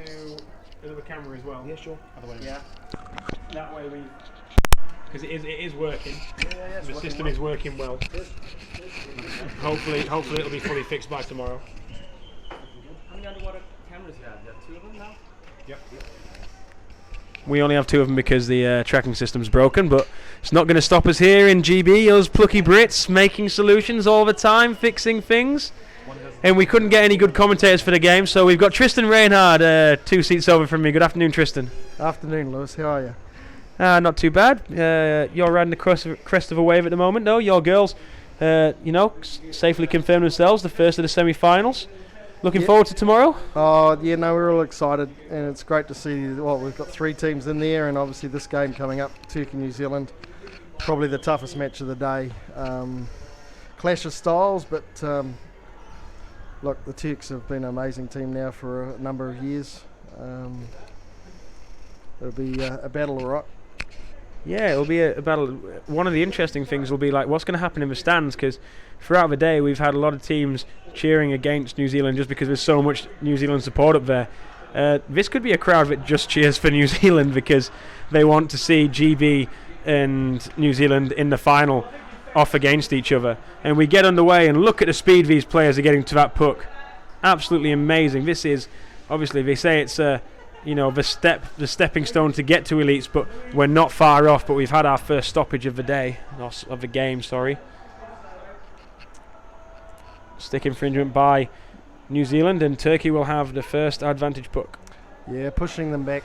Do another camera as well. Yeah, sure. Other way. Yeah. That way we, because it is working. Yeah, The system is working well. Hopefully it'll be fully fixed by tomorrow. How many underwater cameras do you have? You have 2 of them now? Yep. We only have 2 of them because the tracking system's broken, but it's not going to stop us here in GB. Us plucky Brits making solutions all the time, fixing things. And we couldn't get any good commentators for the game, so we've got Tristan Reinhard 2 seats over from me. Good afternoon, Tristan. Afternoon, Lewis. How are you? Not too bad. You're riding the crest of a wave at the moment, though. Your girls, safely confirmed themselves, the first of the semi-finals. Looking forward to tomorrow? Oh, yeah, no, we're all excited, and it's great to see, we've got 3 teams in there, and obviously this game coming up, Turkey, New Zealand, probably the toughest match of the day. Clash of styles, but look, the Turks have been an amazing team now for a number of years. It'll be a battle, all right. Yeah, it'll be a battle. One of the interesting things will be like what's going to happen in the stands, because throughout the day we've had a lot of teams cheering against New Zealand just because there's so much New Zealand support up there. This could be a crowd that just cheers for New Zealand because they want to see GB and New Zealand in the final off against each other. And we get underway and look at the speed these players are getting to that puck. Absolutely amazing. This is, obviously they say it's the stepping stone to get to elites, but we're not far off. But we've had our first stoppage of the day, of the game, sorry. Stick infringement by New Zealand, and Turkey will have the first advantage puck. Yeah, pushing them back.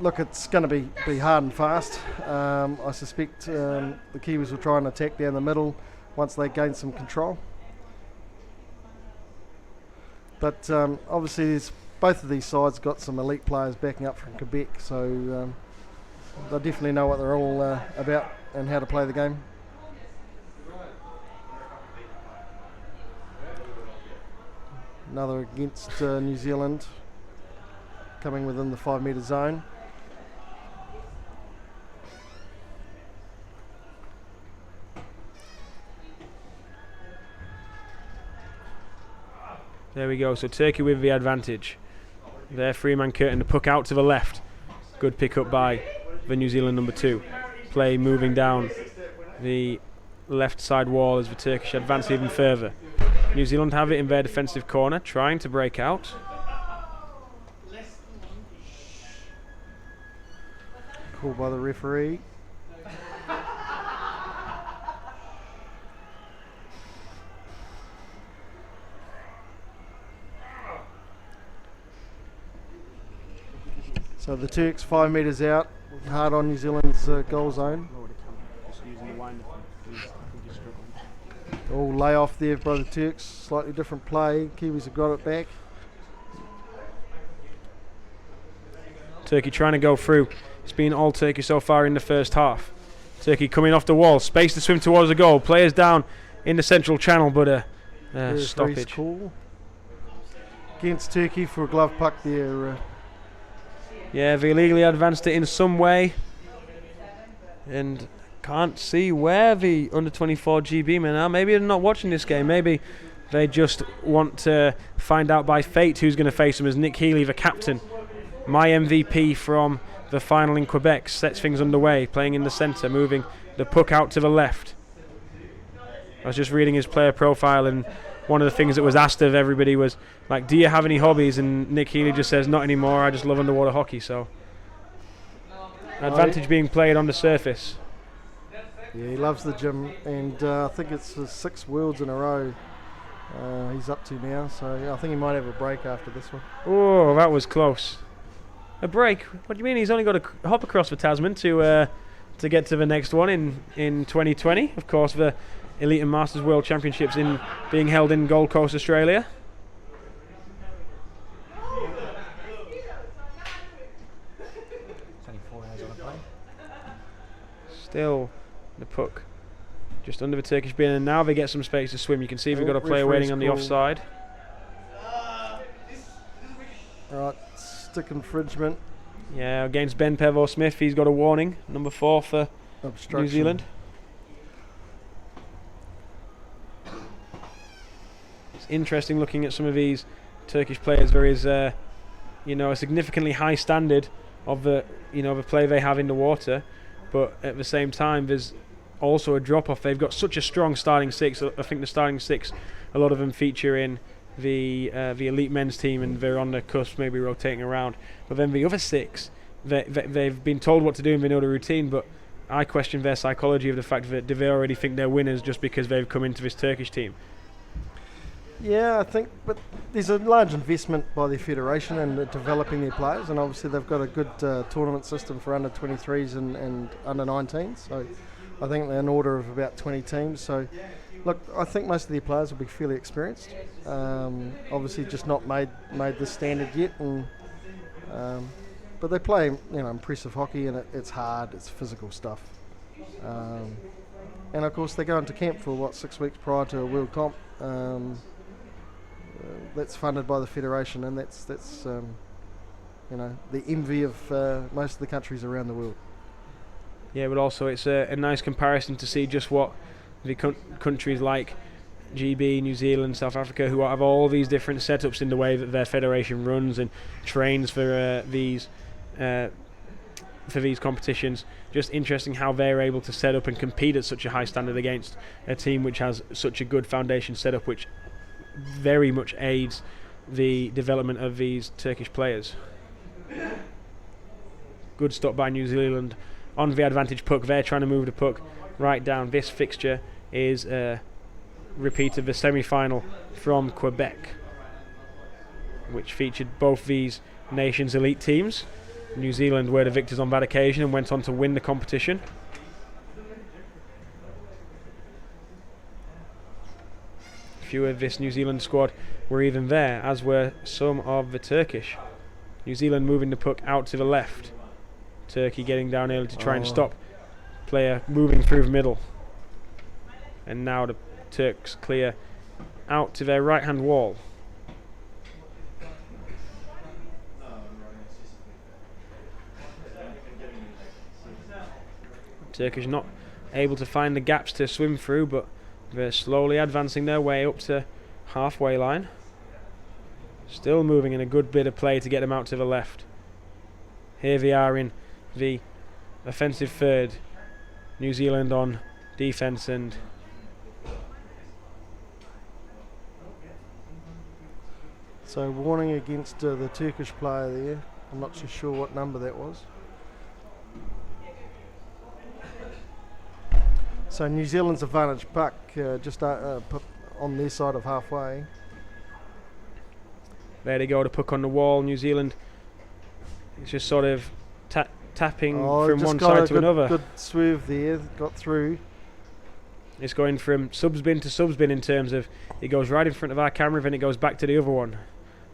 Look, it's going to be hard and fast. I suspect the Kiwis will try and attack down the middle once they gain some control. But obviously both of these sides got some elite players backing up from Quebec, so they definitely know what they're all about and how to play the game. Another against New Zealand, coming within the 5-metre zone. There we go, so Turkey with the advantage. There, Freeman curtain the puck out to the left. Good pick up by the New Zealand number 2. Play moving down the left side wall as the Turkish advance even further. New Zealand have it in their defensive corner, trying to break out. Called by the referee. So the Turks 5 metres out, hard on New Zealand's goal zone. All lay off there by the Turks, slightly different play. Kiwis have got it back. Turkey trying to go through. It's been all Turkey so far in the first half. Turkey coming off the wall, space to swim towards the goal. Players down in the central channel, but a stoppage. Call against Turkey for a glove puck there. Yeah, they illegally advanced it in some way. And can't see where the under-24 GB men are. Maybe they're not watching this game. Maybe they just want to find out by fate who's going to face them, as Nick Healy, the captain, my MVP from the final in Quebec, sets things underway, playing in the centre, moving the puck out to the left. I was just reading his player profile, and one of the things that was asked of everybody was, like, do you have any hobbies? And Nick Healy just says, not anymore, I just love underwater hockey. So advantage being played on the surface. Yeah, he loves the gym, and I think it's the 6 worlds in a row he's up to now, so yeah, I think he might have a break after this one. Oh, that was close. A break? What do you mean? He's only got to hop across the Tasman to get to the next one in 2020. Of course, the Elite and Masters World Championships being held in Gold Coast, Australia. Still the puck just under the Turkish bin, and now they get some space to swim. You can see we've got a player waiting on the offside. Alright, stick infringement. Yeah, against Ben Pevor-Smith, he's got a warning, number 4 for Obstruction. New Zealand. It's interesting looking at some of these Turkish players. There is a significantly high standard of the play they have in the water, but at the same time there's also a drop off. They've got such a strong starting six. I think the starting six, a lot of them feature in the elite men's team, and they're on the cusp, maybe rotating around. But then the other six, they've been told what to do and they know the routine, but I question their psychology of the fact that do they already think they're winners just because they've come into this Turkish team. Yeah, I think, but there's a large investment by the federation in developing their players, and obviously they've got a good tournament system for under 23s and under 19s. So I think they're an order of about 20 teams. So look, I think most of their players will be fairly experienced. Obviously, just not made this standard yet, and but they play impressive hockey, and it's hard, it's physical stuff. And of course, they go into camp for 6 weeks prior to a World Comp. That's funded by the federation, and that's the envy of most of the countries around the world. Yeah, but also it's a nice comparison to see just what the countries like GB, New Zealand, South Africa, who have all these different setups in the way that their federation runs and trains for these competitions. Just interesting how they're able to set up and compete at such a high standard against a team which has such a good foundation setup, which very much aids the development of these Turkish players. Good stop by New Zealand on the advantage puck. They're trying to move the puck right down. This fixture is a repeat of the semi-final from Quebec, which featured both these nations' elite teams. New Zealand were the victors on that occasion and went on to win the competition. Few of this New Zealand squad were even there, as were some of the Turkish. New Zealand moving the puck out to the left. Turkey getting down early to try and stop player moving through the middle. And now the Turks clear out to their right hand wall. Turkish not able to find the gaps to swim through, but they're slowly advancing their way up to halfway line. Still moving in a good bit of play to get them out to the left. Here they are in the offensive third. New Zealand on defence, and so warning against the Turkish player there. I'm not too sure what number that was. So New Zealand's advantage puck just put on their side of halfway. There they go, the puck on the wall. New Zealand, it's just sort of tapping from one side to another. Good swerve there, got through. It's going from subs-bin to subs-bin in terms of it goes right in front of our camera, then it goes back to the other one.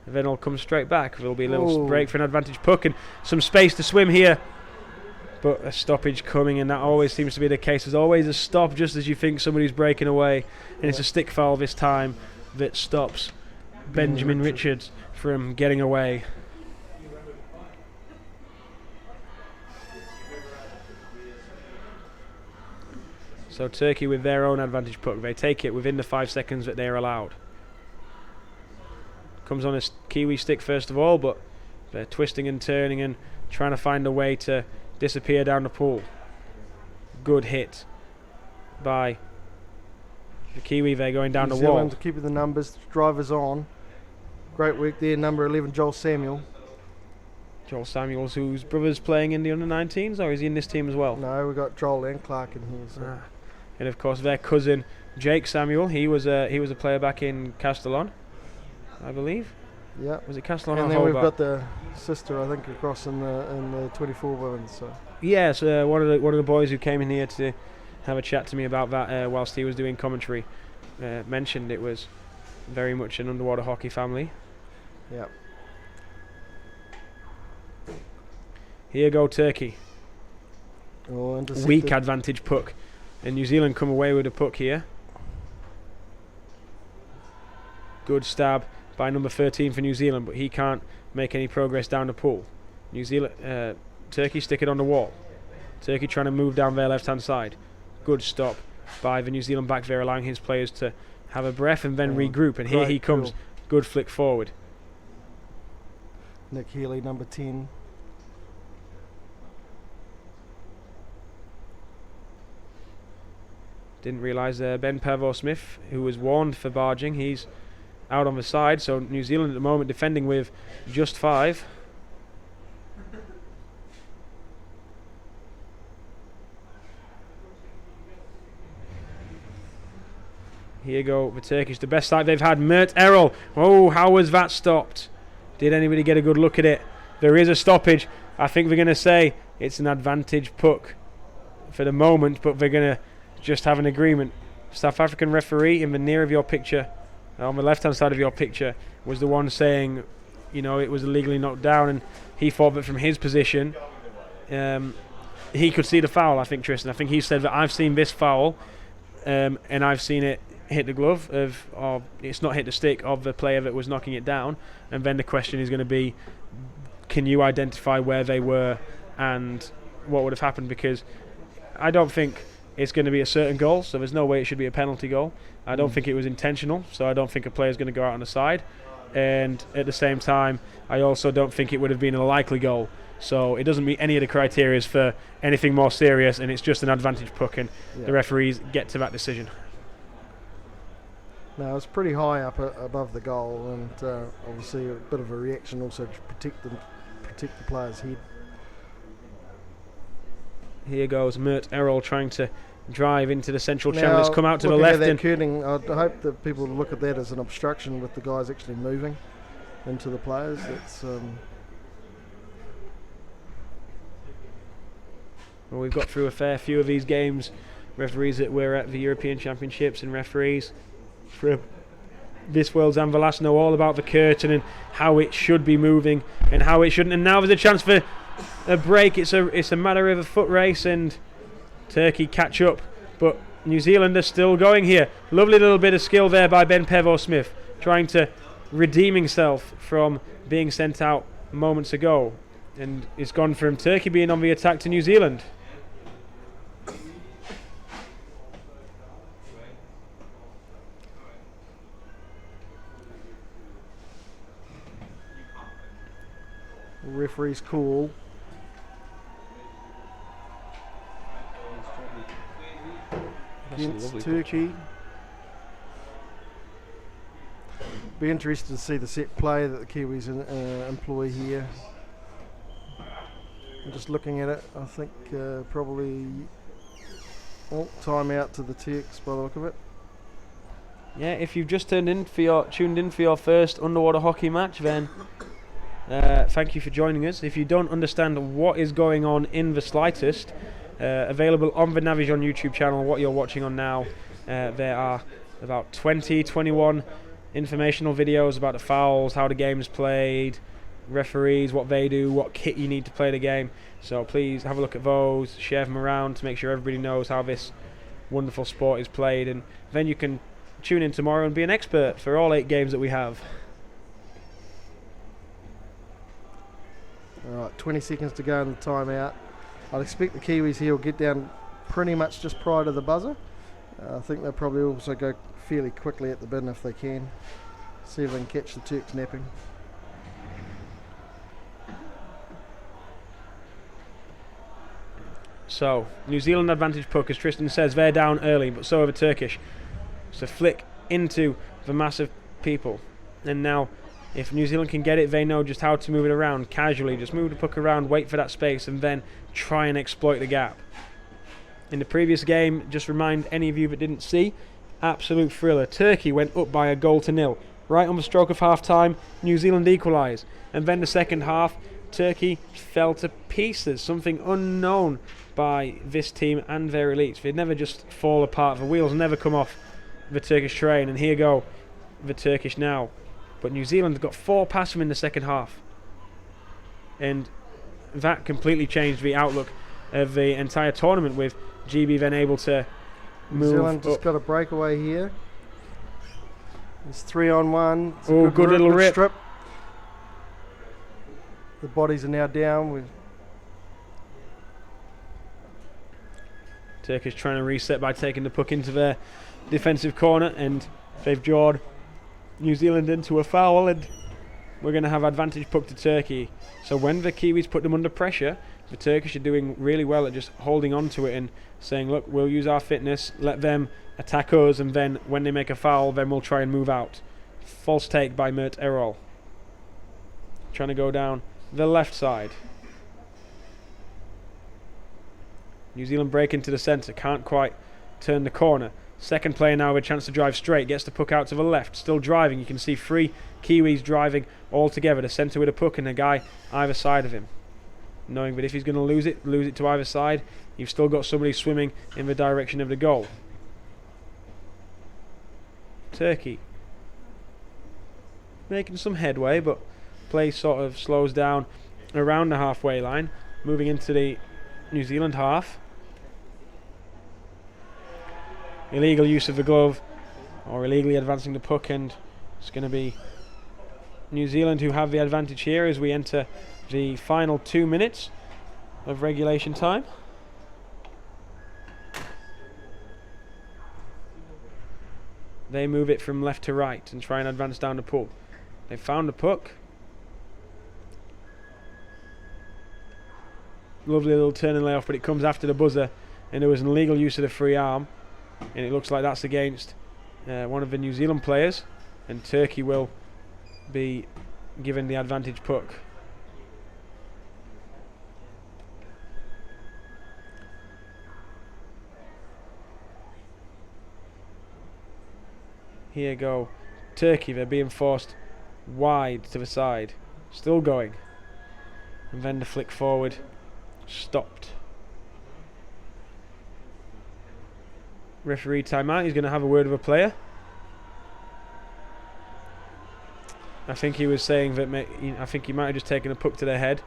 And then it'll come straight back. There'll be a little break for an advantage puck and some space to swim here. But a stoppage coming, and that always seems to be the case. There's always a stop just as you think somebody's breaking away, and it's a stick foul this time that stops Benjamin Richards from getting away. So Turkey with their own advantage puck. They take it within the 5 seconds that they're allowed. Comes on a Kiwi stick first of all, but they're twisting and turning and trying to find a way to disappear down the pool. Good hit by the Kiwi. They're going down the wall. New Zealand keeping the numbers, drivers on. Great work there, number 11, Joel Samuel. Joel Samuels, whose brother's playing in the under-19s, or is he in this team as well? No, we've got Joel and Clark in here. So. And of course their cousin Jake Samuel, he was a player back in Castellon, I believe. Yeah. Was it Castellon and or then Hobart? we've got the sister, I think, across in the 24 women. So. Yes, one of the boys who came in here to have a chat to me about that whilst he was doing commentary mentioned it was very much an underwater hockey family. Yeah. Here go Turkey. Weak intercepted. advantage puck, and New Zealand come away with a puck here. Good stab by number 13 for New Zealand, but he can't make any progress down the pool. Turkey stick it on the wall. Turkey trying to move down their left hand side. Good stop by the New Zealand back there, allowing his players to have a breath and then regroup, and here he comes. Good flick forward. Nick Healy, number 10. Didn't realise Ben Pavor-Smith, who was warned for barging, he's out on the side. So New Zealand at the moment defending with just 5. Here go the Turkish, the best side they've had. Mert Errol. Oh, how was that stopped? Did anybody get a good look at it? There is a stoppage. I think they're going to say it's an advantage puck for the moment, but they're going to just have an agreement. South African referee in the near of your picture, on the left-hand side of your picture, was the one saying, you know, it was illegally knocked down, and he thought that from his position, he could see the foul. I think, Tristan. I think he said that I've seen this foul, and I've seen it hit the glove or it's not hit the stick of the player that was knocking it down. And then the question is going to be, can you identify where they were and what would have happened? Because I don't think it's going to be a certain goal, so there's no way it should be a penalty goal. I don't think it was intentional, so I don't think a player's going to go out on the side. And at the same time, I also don't think it would have been a likely goal. So it doesn't meet any of the criteria for anything more serious, and it's just an advantage puck, and the referees get to that decision. No, it's pretty high up above the goal, and obviously a bit of a reaction also to protect the player's head. Here goes Mert Errol trying to drive into the central channel. It's come out to the left. And curling, I hope that people look at that as an obstruction with the guys actually moving into the players. It's well, we've got through a fair few of these games. Referees that were at the European Championships, and referees for this World's and the last know all about the curtain and how it should be moving and how it shouldn't. And now there's a chance for a break. It's a matter of a foot race, and Turkey catch up, but New Zealand are still going here. Lovely little bit of skill there by Ben Pavor-Smith, trying to redeem himself from being sent out moments ago, and it's gone from Turkey being on the attack to New Zealand. Referee's call. Against Turkey. Be interested to see the set play that the Kiwis employ here. I'm just looking at it. I think probably time out to the Turks by the look of it. Yeah, if you've just tuned in for your first underwater hockey match, then thank you for joining us. If you don't understand what is going on in the slightest, available on the Navision YouTube channel, what you're watching on now, there are about 21 informational videos about the fouls, how the game's played, referees, what they do, what kit you need to play the game. So please have a look at those, share them around to make sure everybody knows how this wonderful sport is played, and then you can tune in tomorrow and be an expert for all 8 games that we have. Alright, 20 seconds to go in the timeout. I'd expect the Kiwis here will get down pretty much just prior to the buzzer. I think they'll probably also go fairly quickly at the bin if they can. See if they can catch the Turks napping. So, New Zealand advantage puck, as Tristan says, they're down early, but so are the Turkish. So flick into the mass of people. And now, if New Zealand can get it, they know just how to move it around casually. Just move the puck around, wait for that space, and then try and exploit the gap. In the previous game, just remind any of you that didn't see, absolute thriller. Turkey went up by 1-0. Right on the stroke of half-time, New Zealand equalised. And then the second half, Turkey fell to pieces. Something unknown by this team and their elites. They'd never just fall apart. The wheels never come off the Turkish train. And here go the Turkish now. But New Zealand got 4 past them in the second half. And that completely changed the outlook of the entire tournament, with GB then able to move. New Zealand just got a breakaway here. It's 3-on-1. Oh, good little rip. Strip. The bodies are now down. With Turkish trying to reset by taking the puck into their defensive corner, and they've jawed New Zealand into a foul, and we're going to have advantage puck to Turkey. So when the Kiwis put them under pressure, the Turkish are doing really well at just holding on to it and saying, look, we'll use our fitness, let them attack us, and then when they make a foul, then we'll try and move out. False take by Mert Erol. Trying to go down the left side. New Zealand break into the centre, can't quite turn the corner. Second player now with a chance to drive straight, gets the puck out to the left, still driving. You can see 3 Kiwis driving all together, the centre with a puck and a guy either side of him. Knowing that if he's going to lose it to either side, you've still got somebody swimming in the direction of the goal. Turkey making some headway, but play sort of slows down around the halfway line, moving into the New Zealand half. Illegal use of the glove, or illegally advancing the puck, and it's going to be New Zealand who have the advantage here as we enter the final 2 minutes of regulation time. They move it from left to right and try and advance down the puck. They found the puck. Lovely little turn and layoff, but it comes after the buzzer, and there was an illegal use of the free arm, and it looks like that's against one of the New Zealand players, and Turkey will be given the advantage puck. Here go Turkey, they're being forced wide to the side, still going, and then the flick forward stopped. Referee timeout. He's going to have a word with a player. I think he was saying that I think he might have just taken a puck to their head.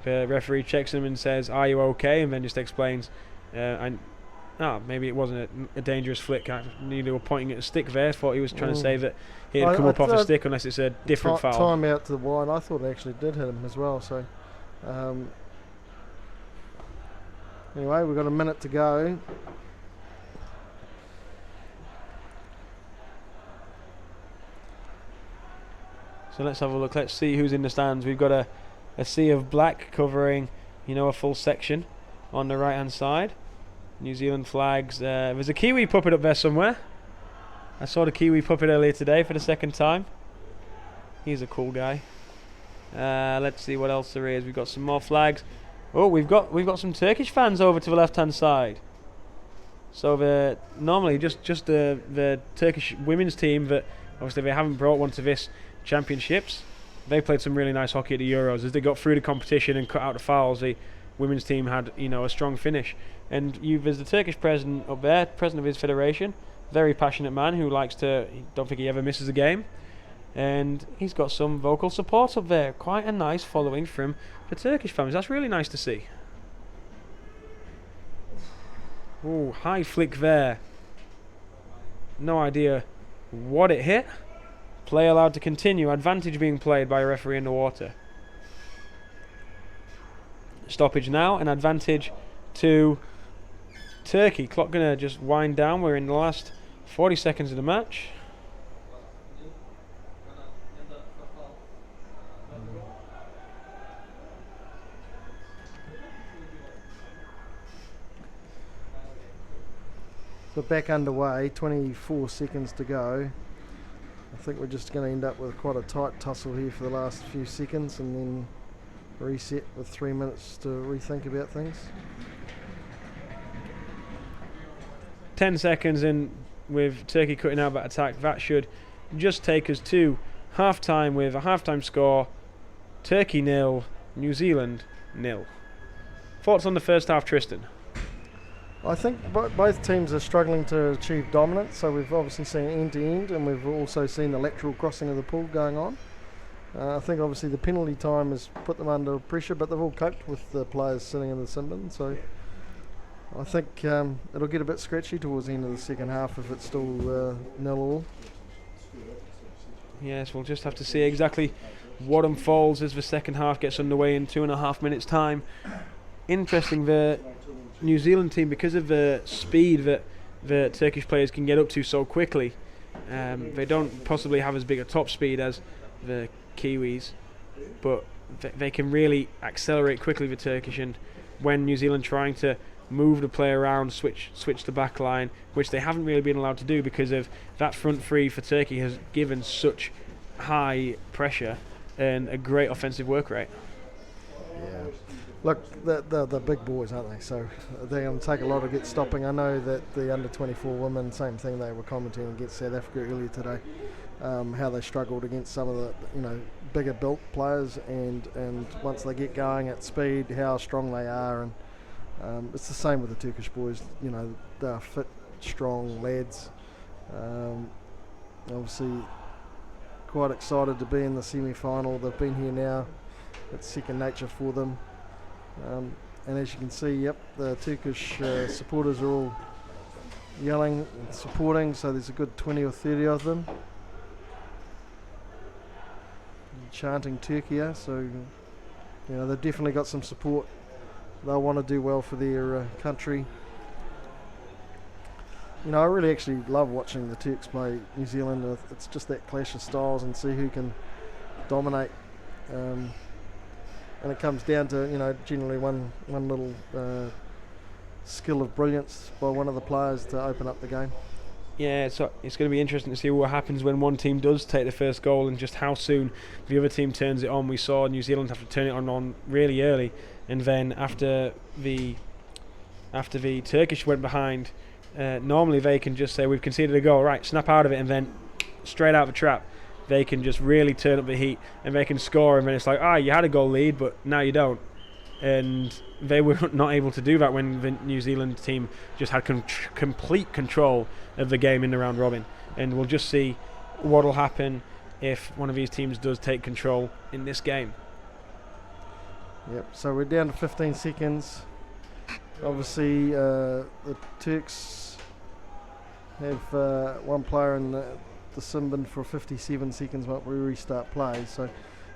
The referee checks him and says, "Are you okay?" and then just explains, maybe it wasn't a dangerous flick. I knew they were pointing at a stick there. Thought he was trying to say that he had come up off a stick, unless it's a different foul. Time out to the wide. I thought it actually did hit him as well. So anyway, we've got a minute to go. So let's have a look. Let's see who's in the stands. We've got a sea of black covering, a full section on the right hand side. New Zealand flags. There's a Kiwi puppet up there somewhere. I saw the Kiwi puppet earlier today for the second time. He's a cool guy. Let's see what else there is. We've got some more flags. Oh, we've got some Turkish fans over to the left hand side. So normally just the Turkish women's team, that obviously they haven't brought one to this championships. They played some really nice hockey at the Euros. As they got through the competition and cut out the fouls, the women's team had a strong finish. And there's the Turkish president up there, president of his federation, very passionate man who don't think he ever misses a game, and he's got some vocal support up there. Quite a nice following from the Turkish fans. That's really nice to see. Oh, high flick there. No idea what it hit. Play allowed to continue. Advantage being played by a referee in the water. Stoppage now, and advantage to Turkey. Clock gonna just wind down. We're in the last 40 seconds of the match. So back underway, 24 seconds to go. I think we're just going to end up with quite a tight tussle here for the last few seconds, and then reset with 3 minutes to rethink about things. 10 seconds in with Turkey cutting out that attack. That should just take us to half-time with a half-time score. Turkey 0, New Zealand 0. Thoughts on the first half, Tristan? I think both teams are struggling to achieve dominance, so we've obviously seen end-to-end, and we've also seen the lateral crossing of the pool going on. I think obviously the penalty time has put them under pressure, but they've all coped with the players sitting in the sin bin, so I think it'll get a bit scratchy towards the end of the second half if it's still 0-all. Yes, we'll just have to see exactly what unfolds as the second half gets underway in 2.5 minutes' time. Interesting, the New Zealand team, because of the speed that the Turkish players can get up to so quickly, they don't possibly have as big a top speed as the Kiwis, but they can really accelerate quickly, the Turkish, and when New Zealand trying to move the play around, switch the back line, which they haven't really been allowed to do because of that front three for Turkey has given such high pressure and a great offensive work rate. Yeah. Look, they're big boys, aren't they? So they're going to take a lot to get stopping. I know that the under-24 women, same thing, they were commenting against South Africa earlier today, how they struggled against some of the bigger built players, and once they get going at speed, how strong they are. And it's the same with the Turkish boys. They're fit, strong lads. Obviously, quite excited to be in the semi-final. They've been here now. It's second nature for them. And as you can see, the Turkish supporters are all yelling and supporting, so there's a good 20 or 30 of them chanting Turkey, so they've definitely got some support. They'll want to do well for their country. I really actually love watching the Turks play New Zealand. It's just that clash of styles and see who can dominate. And it comes down to generally one little skill of brilliance by one of the players to open up the game. Yeah, so it's going to be interesting to see what happens when one team does take the first goal and just how soon the other team turns it on. We saw New Zealand have to turn it on really early, and then after the Turkish went behind, normally they can just say we've conceded a goal, right, snap out of it, and then straight out the trap. They can just really turn up the heat and they can score, and then it's like, you had a goal lead, but now you don't. And they were not able to do that when the New Zealand team just had complete control of the game in the round robin. And we'll just see what will happen if one of these teams does take control in this game. Yep, so we're down to 15 seconds. Obviously, the Turks have one player in the sin bin for 57 seconds while we restart play. So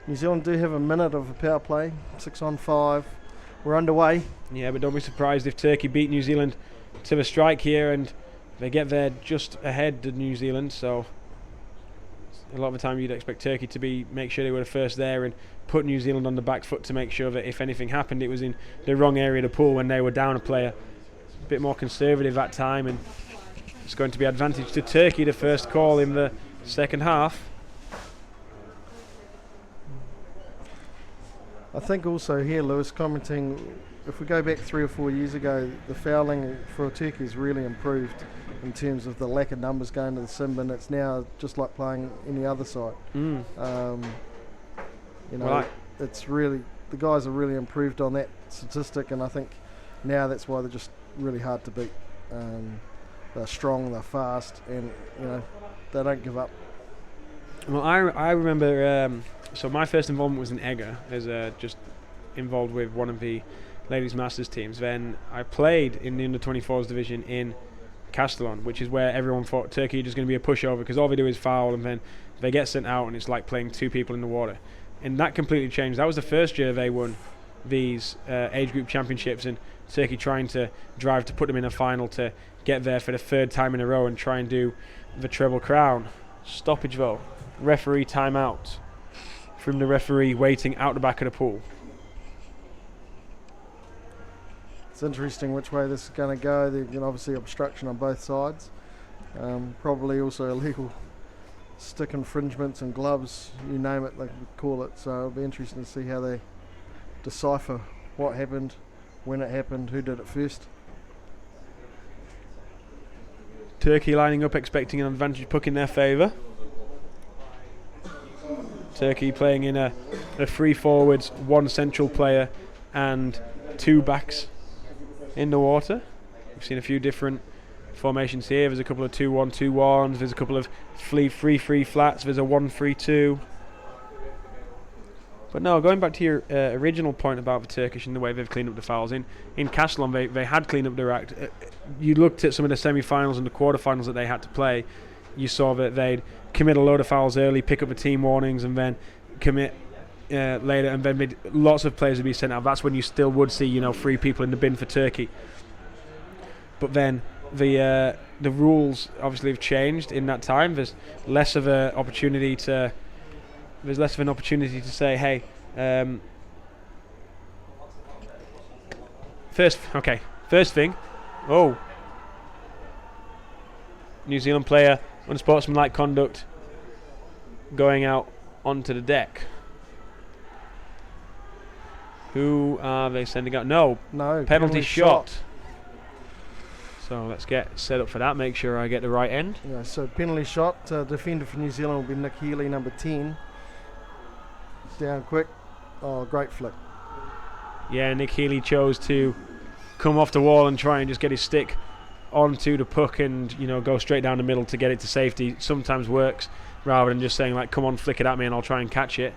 New Zealand do have a minute of a power play, 6-on-5. We're underway. Yeah, but don't be surprised if Turkey beat New Zealand to the strike here and they get there just ahead of New Zealand. So a lot of the time you'd expect Turkey to make sure they were the first there and put New Zealand on the back foot to make sure that if anything happened, it was in the wrong area of the pool when they were down a player. A bit more conservative that time, and it's going to be advantage to Turkey, the first call in the second half. I think also here, Lewis, commenting, if we go back 3 or 4 years ago, the fouling for Turkey has really improved in terms of the lack of numbers going to the sin bin. It's now just like playing any other side. It's really, the guys have really improved on that statistic, and I think now that's why they're just really hard to beat. They're strong, they're fast, and they don't give up. Well, I remember. So my first involvement was in Egger, as just involved with one of the ladies' masters teams. Then I played in the under-24s division in Castellon, which is where everyone thought Turkey are just going to be a pushover because all they do is foul and then they get sent out and it's like playing 2 people in the water. And that completely changed. That was the first year they won these age group championships, and Turkey trying to drive to put them in a final to get there for the 3rd time in a row and try and do the treble crown. Stoppage though. Referee timeout from the referee waiting out the back of the pool. It's interesting which way this is going to go. There's obviously obstruction on both sides. Probably also illegal stick infringements and gloves, you name it, they could call it. So it'll be interesting to see how they decipher what happened, when it happened, who did it first. Turkey lining up expecting an advantage puck in their favour. Turkey playing in a 3 forwards, 1 central player and 2 backs in the water. We've seen a few different formations here. There's a couple of 2-1-2-1s, there's a couple of 3-3 flats, there's a 1-3-2. But no, going back to your original point about the Turkish and the way they've cleaned up the fouls. In Castellon, they had cleaned up their act. You looked at some of the semi-finals and the quarter-finals that they had to play. You saw that they'd commit a load of fouls early, pick up the team warnings, and then commit later, and then lots of players would be sent out. That's when you still would see 3 people in the bin for Turkey. But then the rules obviously have changed in that time. There's less of an opportunity to there's less of an opportunity to say, hey, first thing, New Zealand player, unsportsmanlike conduct, going out onto the deck. Who are they sending out? No, penalty shot. So let's get set up for that, make sure I get the right end. Yeah, so penalty shot, defender for New Zealand will be Nick Healy, number 10. Down quick. Oh, great flick. Yeah, Nick Healy chose to come off the wall and try and just get his stick onto the puck and, you know, go straight down the middle to get it to safety. Sometimes works, rather than just saying, like, come on, flick it at me and I'll try and catch it.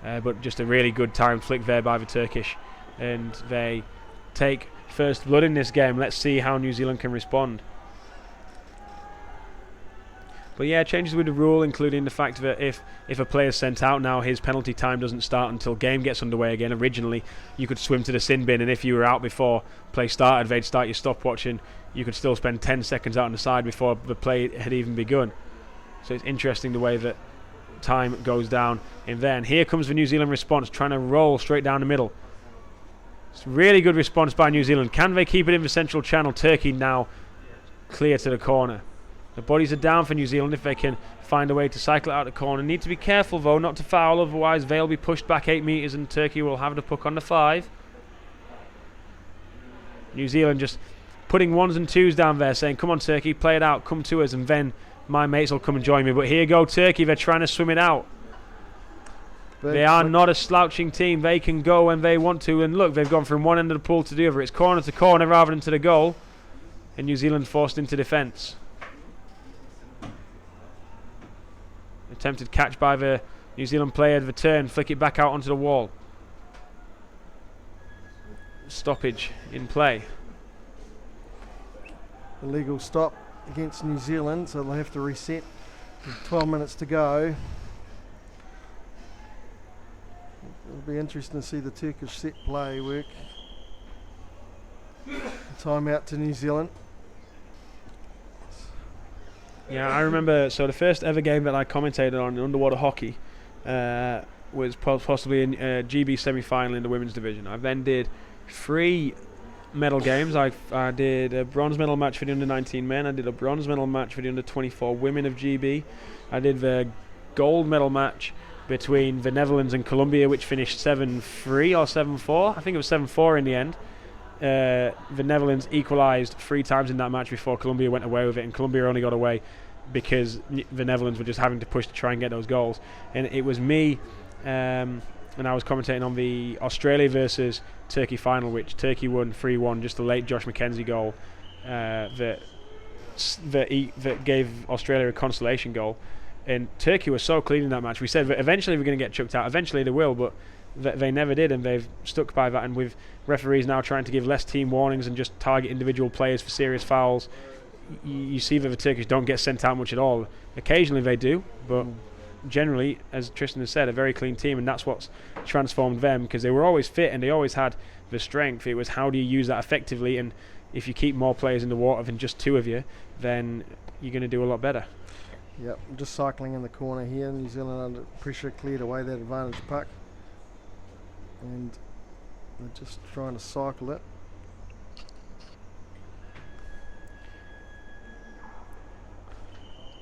But just a really good timed flick there by the Turkish. And they take first blood in this game. Let's see how New Zealand can respond. But yeah, changes with the rule, including the fact that if a player's sent out now, his penalty time doesn't start until game gets underway again. Originally, you could swim to the sin bin, and if you were out before play started, they'd start your stopwatch, and you could still spend 10 seconds out on the side before the play had even begun. So it's interesting the way that time goes down in there. And here comes the New Zealand response, trying to roll straight down the middle. It's a really good response by New Zealand. Can they keep it in the central channel? Turkey now clear to the corner. The bodies are down for New Zealand if they can find a way to cycle it out the corner. Need to be careful though not to foul, otherwise they'll be pushed back 8 metres and Turkey will have the puck on the 5. New Zealand just putting 1s and 2s down there, saying, come on Turkey, play it out, come to us, and then my mates will come and join me. But here go Turkey, they're trying to swim it out. They are not a slouching team. They can go when they want to, and look, they've gone from one end of the pool to the other. It's corner to corner rather than to the goal, and New Zealand forced into defence. Attempted catch by the New Zealand player, the turn, flick it back out onto the wall. Stoppage in play. Illegal stop against New Zealand, so they'll have to reset. 12 minutes to go. It'll be interesting to see the Turkish set play work. Time out to New Zealand. Yeah, I remember, so the first ever game that I commentated on in underwater hockey was possibly in GB semi-final in the women's division. I then did 3 medal games. I did a bronze medal match for the under-19 men. I did a bronze medal match for the under-24 women of GB. I did the gold medal match between the Netherlands and Colombia, which finished 7-3 or 7-4. I think it was 7-4 in the end. The Netherlands equalised 3 times in that match before Colombia went away with it, and Colombia only got away because the Netherlands were just having to push to try and get those goals. And it was me, and I was commentating on the Australia versus Turkey final, which Turkey won 3-1, just a late Josh McKenzie goal that gave Australia a consolation goal. And Turkey was so clean in that match. We said that eventually we're going to get chucked out. Eventually they will, but they never did, and they've stuck by that. And with referees now trying to give less team warnings and just target individual players for serious fouls, you see that the Turkish don't get sent out much at all. Occasionally they do, but generally, as Tristan has said, a very clean team, and that's what's transformed them, because they were always fit and they always had the strength. It was how do you use that effectively, and if you keep more players in the water than just 2 of you, then you're going to do a lot better. Yep, just cycling in the corner here. New Zealand under pressure cleared away that advantage puck, and they're just trying to cycle it.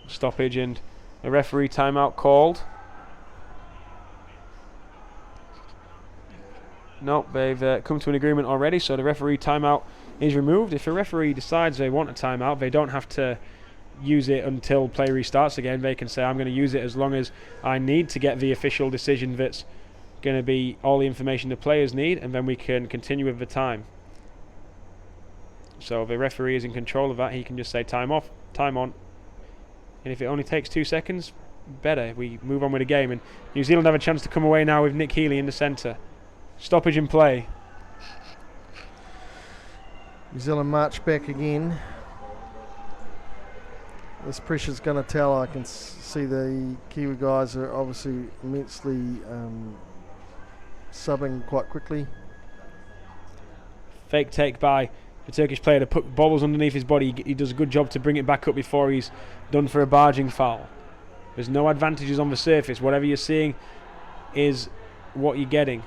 Stoppage and a referee timeout called. Nope, they've come to an agreement already, so the referee timeout is removed. If a referee decides they want a timeout, they don't have to use it until play restarts again. They can say, I'm going to use it as long as I need to get the official decision that's going to be all the information the players need, and then we can continue with the time. So the referee is in control of that. He can just say time off, time on, and if it only takes 2 seconds, better. We move on with the game, and New Zealand have a chance to come away now with Nick Healy in the centre. Stoppage in play. New Zealand march back again. This pressure's going to tell. I can see the Kiwi guys are obviously immensely subbing quite quickly. Fake take by the Turkish player to put bobbles underneath his body. He does a good job to bring it back up before he's done for a barging foul. There's no advantages on the surface. Whatever you're seeing is what you're getting.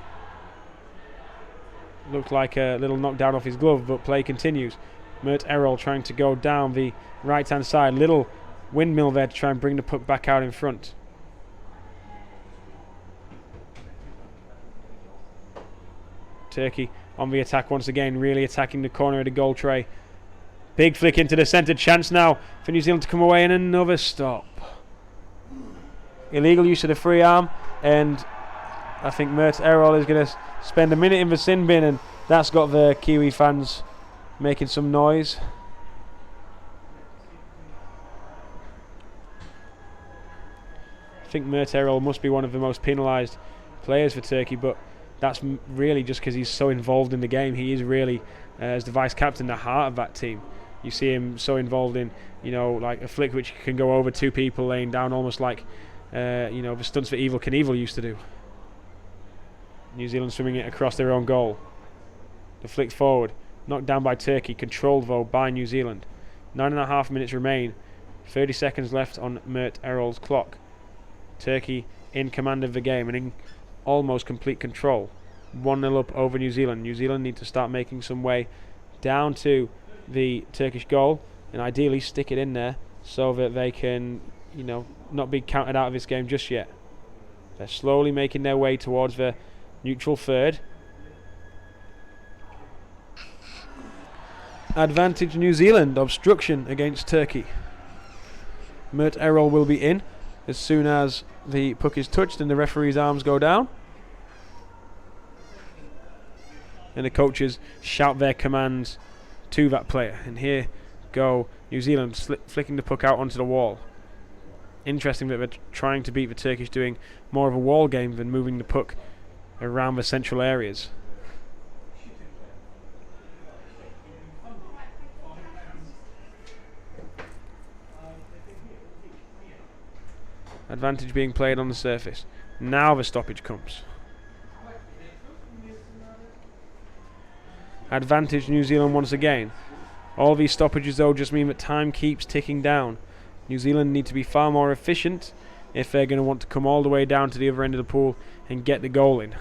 Looked like a little knockdown off his glove, but play continues. Mert Errol trying to go down the right hand side. Little windmill there to try and bring the puck back out in front. Turkey on the attack once again, really attacking the corner of the goal tray. Big flick into the centre, chance now for New Zealand to come away, and another stop. Illegal use of the free arm, and I think Mert Errol is going to spend a minute in the sin bin, and that's got the Kiwi fans making some noise. I think Mert Errol must be one of the most penalised players for Turkey, but that's really just because he's so involved in the game. He is really, as the vice captain, the heart of that team. You see him so involved in, like a flick which can go over two people laying down, almost like, the stunts for Evel Knievel used to do. New Zealand swimming it across their own goal. The flick forward, knocked down by Turkey, controlled though by New Zealand. 9.5 minutes remain, 30 seconds left on Mert Errol's clock. Turkey in command of the game and in almost complete control. 1-0 up over New Zealand. New Zealand need to start making some way down to the Turkish goal and ideally stick it in there so that they can, not be counted out of this game just yet. They're slowly making their way towards the neutral third. Advantage New Zealand, obstruction against Turkey. Mert Errol will be in as soon as the puck is touched and the referee's arms go down. And the coaches shout their commands to that player. And here go New Zealand flicking the puck out onto the wall. Interesting that they're trying to beat the Turkish, doing more of a wall game than moving the puck around the central areas. Advantage being played on the surface. Now the stoppage comes. Advantage New Zealand once again. All these stoppages though just mean that time keeps ticking down. New Zealand need to be far more efficient if they're going to want to come all the way down to the other end of the pool and get the goal in.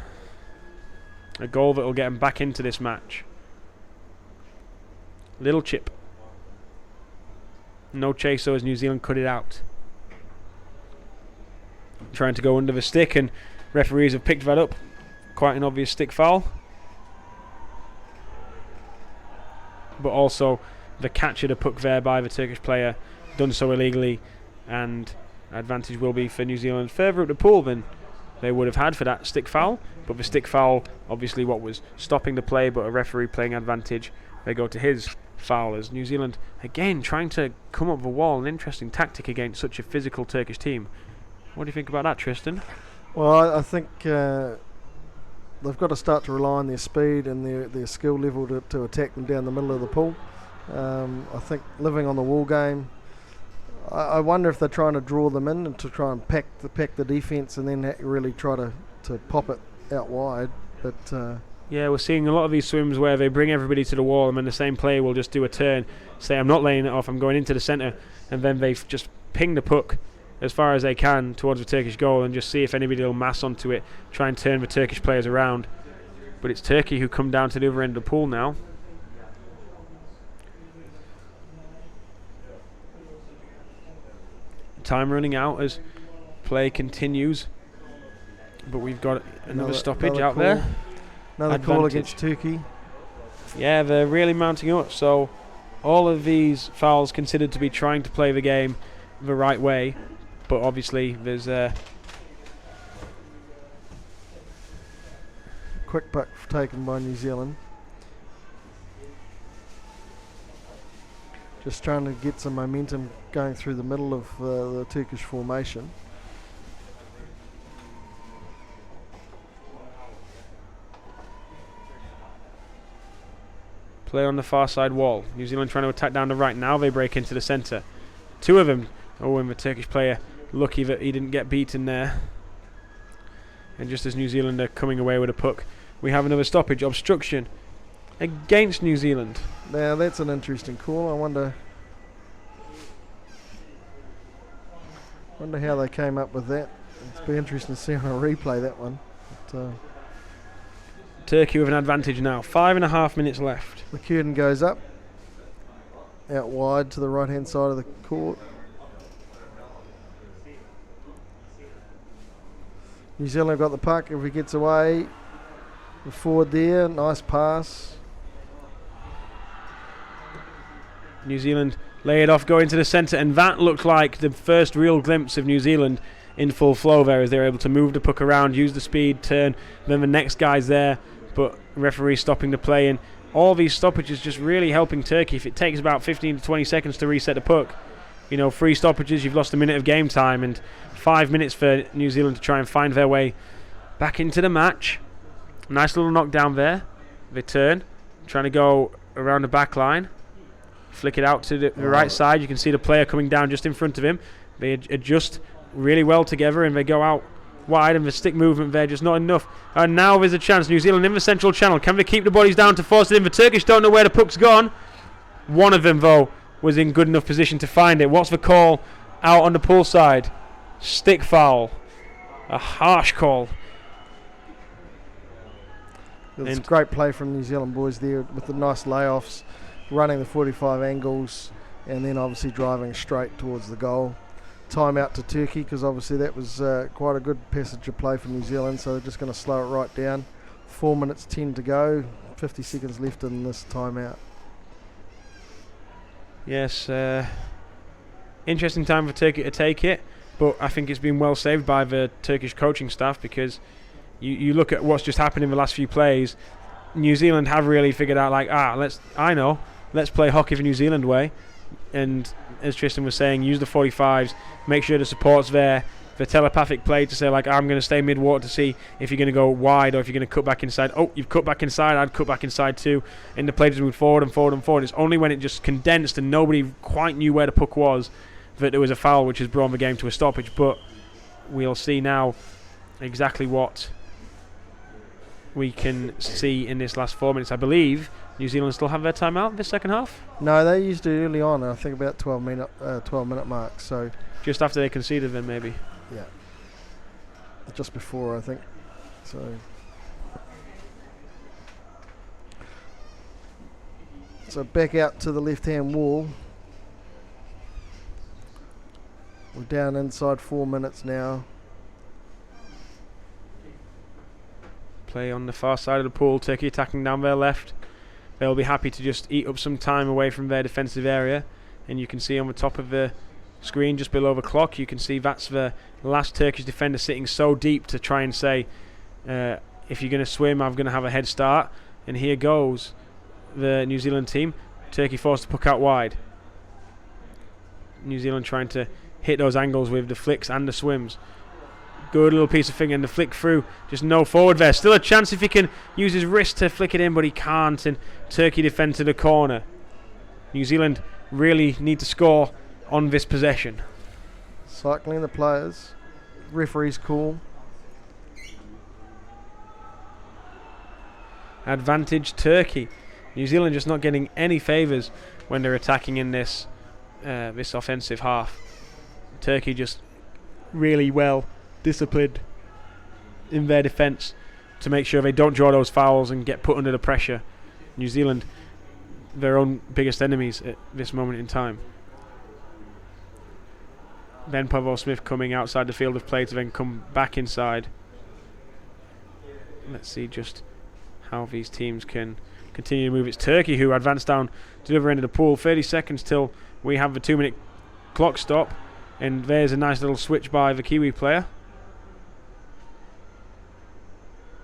A goal that will get them back into this match. Little chip. No chase though as New Zealand cut it out. Trying to go under the stick, and referees have picked that up. Quite an obvious stick foul. But also the catch of the puck there by the Turkish player, done so illegally, and advantage will be for New Zealand further up the pool than they would have had for that stick foul. But the stick foul, obviously what was stopping the play, but a referee playing advantage, they go to his foul as New Zealand again trying to come up the wall. An interesting tactic against such a physical Turkish team. What do you think about that, Tristan? Well, I think they've got to start to rely on their speed and their skill level to attack them down the middle of the pool. I think living on the wall game, I wonder if they're trying to draw them in and to try and pack the defence and then really try to pop it out wide. But yeah, we're seeing a lot of these swims where they bring everybody to the wall and then the same player will just do a turn, say I'm not laying it off, I'm going into the centre, and then they just ping the puck as far as they can towards the Turkish goal and just see if anybody will mass onto it, try and turn the Turkish players around. But it's Turkey who come down to the other end of the pool now. Time running out as play continues, but we've got another stoppage out there. Another call against Turkey. Yeah, they're really mounting up, so all of these fouls considered to be trying to play the game the right way. But obviously there's a quick puck taken by New Zealand. Just trying to get some momentum going through the middle of the Turkish formation. Play on the far side wall. New Zealand trying to attack down the right. Now they break into the centre. Two of them. Oh, and the Turkish player lucky that he didn't get beaten there. And just as New Zealand are coming away with a puck, we have another stoppage. Obstruction against New Zealand. Now that's an interesting call. I wonder how they came up with that. It's be interesting to see on a replay that one. But, Turkey with an advantage now. 5.5 minutes left. the curtain goes up, out wide to the right-hand side of the court. New Zealand got the puck. If he gets away, the forward there, nice pass. New Zealand lay it off, going to the centre, and that looked like the first real glimpse of New Zealand in full flow there, as they were able to move the puck around, use the speed, turn, then the next guy's there, but referee stopping the play, and all these stoppages just really helping Turkey. If it takes about 15 to 20 seconds to reset the puck, 3 stoppages, you've lost a minute of game time, and 5 minutes for New Zealand to try and find their way back into the match. Nice little knockdown there. They turn, trying to go around the back line. Flick it out to the right side. You can see the player coming down just in front of him. They adjust really well together, and they go out wide, and the stick movement there just not enough. And now there's a chance. New Zealand in the central channel. Can they keep the bodies down to force it in? The Turkish don't know where the puck's gone. One of them, though, was in good enough position to find it. What's the call out on the pool side? Stick foul. A harsh call. It's great play from New Zealand boys there with the nice layoffs, running the 45 angles, and then obviously driving straight towards the goal. Time out to Turkey, because obviously that was quite a good passage of play from New Zealand, so they're just going to slow it right down. 4 minutes 10 to go, 50 seconds left in this timeout. Yes, interesting time for Turkey to take it, but I think it's been well saved by the Turkish coaching staff, because you look at what's just happened in the last few plays. New Zealand have really figured out, let's play hockey the New Zealand way, and as Tristan was saying, use the 45s, make sure the support's there, the telepathic play to say, I'm going to stay mid-water to see if you're going to go wide or if you're going to cut back inside. Oh, you've cut back inside, I'd cut back inside too, and the play just moved forward and forward and forward. It's only when it just condensed and nobody quite knew where the puck was that there was a foul, which has brought the game to a stoppage. But we'll see now exactly what we can see in this last 4 minutes. I believe New Zealand still have their timeout this second half. No, they used it early on, I think about 12 minute mark. So just after they conceded, then maybe. Yeah, just before, I think. So back out to the left-hand wall. We're down inside 4 minutes now. Play on the far side of the pool. Turkey attacking down their left. They'll be happy to just eat up some time away from their defensive area, and you can see on the top of the screen just below the clock, you can see that's the last Turkish defender sitting so deep to try and say, if you're going to swim, I'm going to have a head start. And here goes the New Zealand team. Turkey forced to puck out wide. New Zealand trying to hit those angles with the flicks and the swims. Good little piece of finger, and the flick through, just no forward there. Still a chance if he can use his wrist to flick it in, but he can't, and Turkey defend to the corner. New Zealand really need to score on this possession. Cycling the players. Referee's call. Advantage Turkey. New Zealand just not getting any favours when they're attacking in this this offensive half. Turkey just really well disciplined in their defence to make sure they don't draw those fouls and get put under the pressure. New Zealand, their own biggest enemies at this moment in time. Ben Pavlo-Smith coming outside the field of play to then come back inside. Let's see just how these teams can continue to move. It's Turkey who advance down to the other end of the pool. 30 seconds till we have the 2-minute clock stop, and there's a nice little switch by the Kiwi player.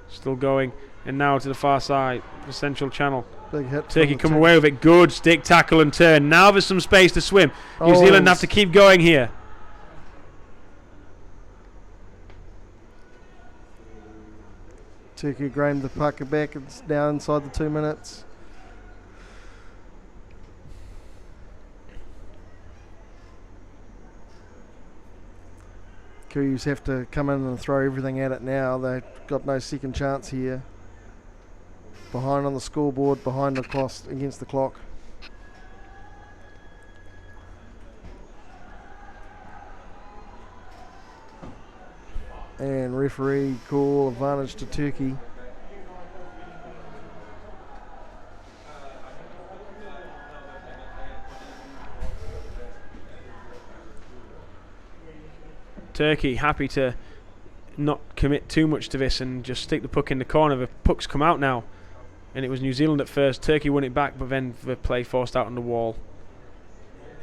Still going, and now to the far side, the central channel. Big hit. Turkey come away with it. Good stick tackle and turn. Now there's some space to swim. New Zealand have to keep going here. Turkey grained the puck back. It's now inside the 2 minutes. Kiwis have to come in and throw everything at it now. They've got no second chance here. Behind on the scoreboard, behind the cost against the clock. And referee call advantage to Turkey. Turkey happy to not commit too much to this and just stick the puck in the corner. The puck's come out now, and it was New Zealand at first. Turkey won it back, but then the play forced out on the wall.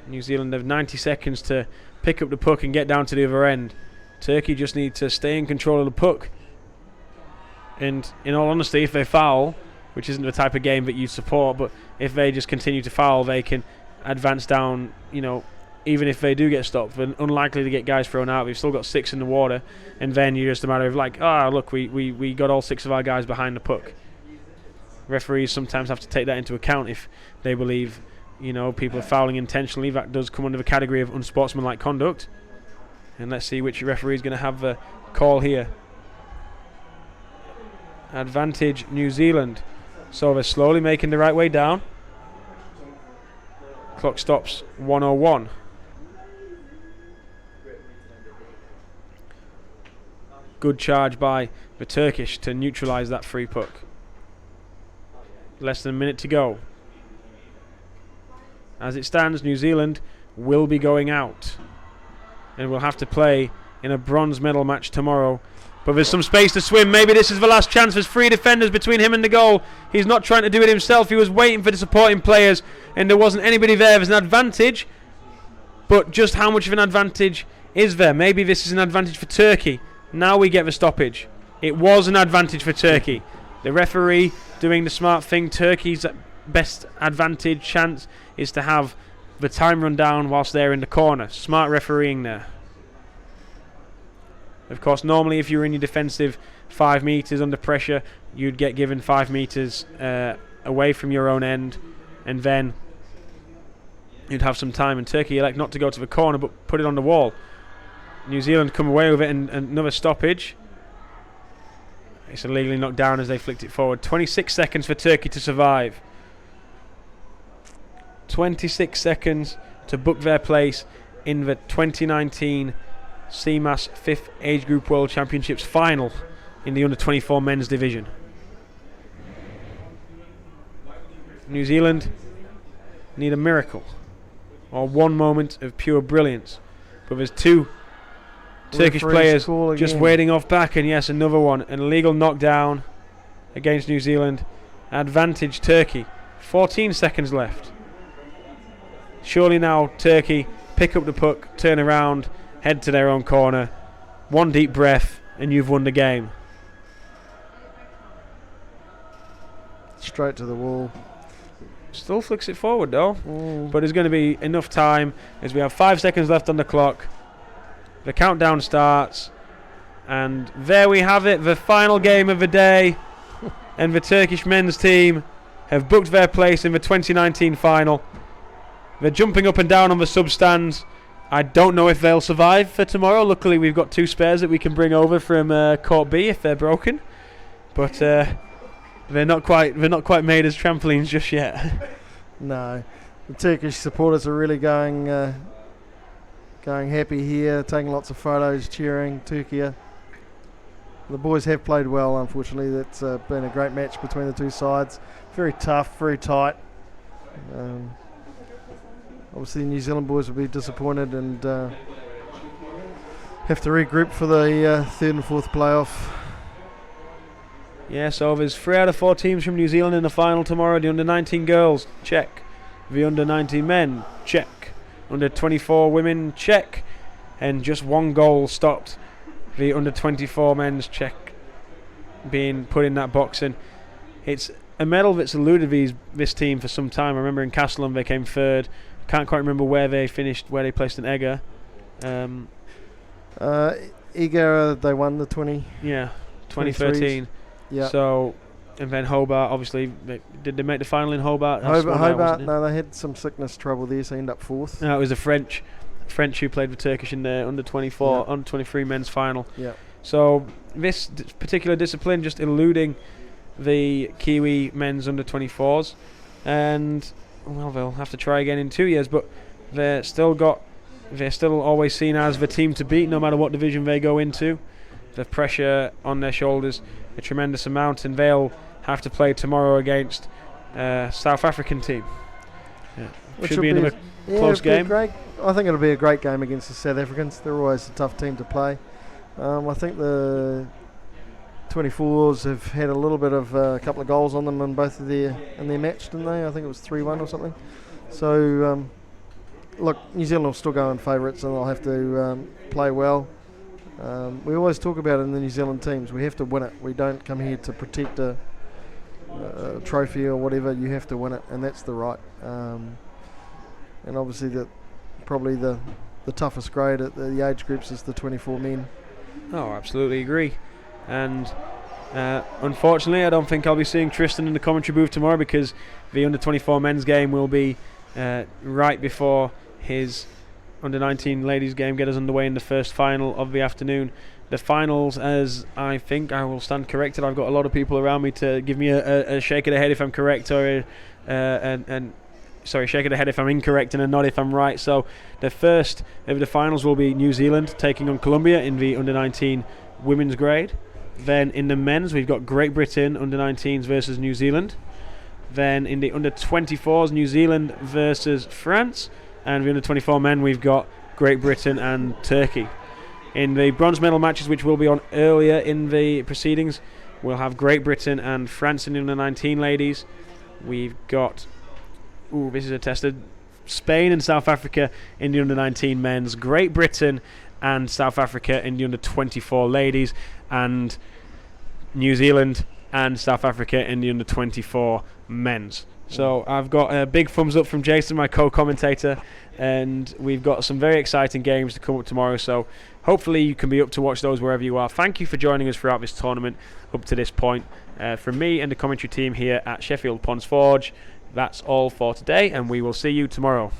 New Zealand have 90 seconds to pick up the puck and get down to the other end. Turkey just need to stay in control of the puck. And in all honesty, if they foul, which isn't the type of game that you support, but if they just continue to foul, they can advance down, you know, even if they do get stopped. They're unlikely to get guys thrown out. We've still got 6 in the water, and then you're just a matter of like, look, we got all 6 of our guys behind the puck. Referees sometimes have to take that into account if they believe, you know, people are fouling intentionally. That does come under the category of unsportsmanlike conduct. And let's see which referee is going to have the call here. Advantage New Zealand. So they're slowly making the right way down. Clock stops 1:01. Good charge by the Turkish to neutralise that free puck. Less than a minute to go. As it stands, New Zealand will be going out and will have to play in a bronze medal match tomorrow. But there's some space to swim. Maybe this is the last chance. There's 3 defenders between him and the goal. He's not trying to do it himself. He was waiting for the supporting players, and there wasn't anybody there. There's an advantage, but just how much of an advantage is there? Maybe this is an advantage for Turkey. Now we get the stoppage. It was an advantage for Turkey. The referee doing the smart thing. Turkey's best advantage chance is to have the time run down whilst they're in the corner. Smart refereeing there. Of course, normally if you're in your defensive 5 metres under pressure, you'd get given 5 metres away from your own end, and then you'd have some time. And Turkey elect not to go to the corner but put it on the wall. New Zealand come away with it, and another stoppage. It's illegally knocked down as they flicked it forward. 26 seconds for Turkey to survive. 26 seconds to book their place in the 2019 CMAS 5th Age Group World Championships final in the under-24 men's division. New Zealand need a miracle or one moment of pure brilliance, but there's 2 Turkish players just waiting off back, and yes, another one. An illegal knockdown against New Zealand. Advantage Turkey. 14 seconds left. Surely now Turkey pick up the puck, turn around, head to their own corner. 1 deep breath and you've won the game. Straight to the wall. Still flicks it forward though. But there's going to be enough time as we have 5 seconds left on the clock. The countdown starts, and there we have it, the final game of the day. And the Turkish men's team have booked their place in the 2019 final. They're jumping up and down on the substands. I don't know if they'll survive for tomorrow. Luckily we've got 2 spares that we can bring over from Court B if they're broken, but they're not quite made as trampolines just yet. No, the Turkish supporters are really going happy here, taking lots of photos, cheering Turkey. The boys have played well, unfortunately. That's been a great match between the 2 sides. Very tough, very tight. Obviously the New Zealand boys will be disappointed and have to regroup for the 3rd and 4th playoff. Yeah, so there's 3 out of 4 teams from New Zealand in the final tomorrow. The under-19 girls, check. The under-19 men, check. Under-24 women, check. And just 1 goal stopped the under-24 men's check being put in that box. And it's a medal that's eluded this team for some time. I remember in Castellon they came 3rd. Can't quite remember where they finished, where they placed in Egger. Egger, they won the 2013. Yeah. So, and then Hobart, obviously, did they make the final in Hobart? Hobart, no, they had some sickness trouble there, so they ended up 4th. No, it was the French who played with Turkish in the under-24, under-23 men's final. Yeah. So this particular discipline just eluding the Kiwi men's under-24s, and well, they'll have to try again in 2 years. But they're still always seen as the team to beat, no matter what division they go into. the pressure on their shoulders a tremendous amount, and they'll have to play tomorrow against South African team. Which Should be will another close it'll be game. great. I think it'll be a great game against the South Africans. They're always a tough team to play. I think the 24s have had a little bit of a couple of goals on them in both of their match, didn't they? I think it was 3-1 or something. So look, New Zealand will still go in favourites, and they'll have to play well. We always talk about it in the New Zealand teams. We have to win it. We don't come here to protect a trophy or whatever. You have to win it, and that's the right. And obviously, probably the toughest grade at the age groups is the 24 men. Oh, absolutely agree. And unfortunately, I don't think I'll be seeing Tristan in the commentary booth tomorrow, because the under-24 men's game will be right before his under-19 ladies game get us underway in the first final of the afternoon. The finals, as I think I will stand corrected, I've got a lot of people around me to give me a shake of the head if I'm correct, or shake of the head if I'm incorrect, and a nod if I'm right. So the first of the finals will be New Zealand taking on Colombia in the under-19 women's grade. Then in the men's, we've got Great Britain under-19s versus New Zealand. Then in the under-24s, New Zealand versus France. And the under-24 men, we've got Great Britain and Turkey. In the bronze medal matches, which will be on earlier in the proceedings, we'll have Great Britain and France in the under-19 ladies. We've got, this is a tester, Spain and South Africa in the under-19 men's, Great Britain and South Africa in the under-24 ladies, and New Zealand and South Africa in the under-24 men's. So I've got a big thumbs up from Jason, my co-commentator, and we've got some very exciting games to come up tomorrow, so hopefully you can be up to watch those wherever you are. Thank you for joining us throughout this tournament up to this point. From me and the commentary team here at Sheffield Ponds Forge, that's all for today, and we will see you tomorrow.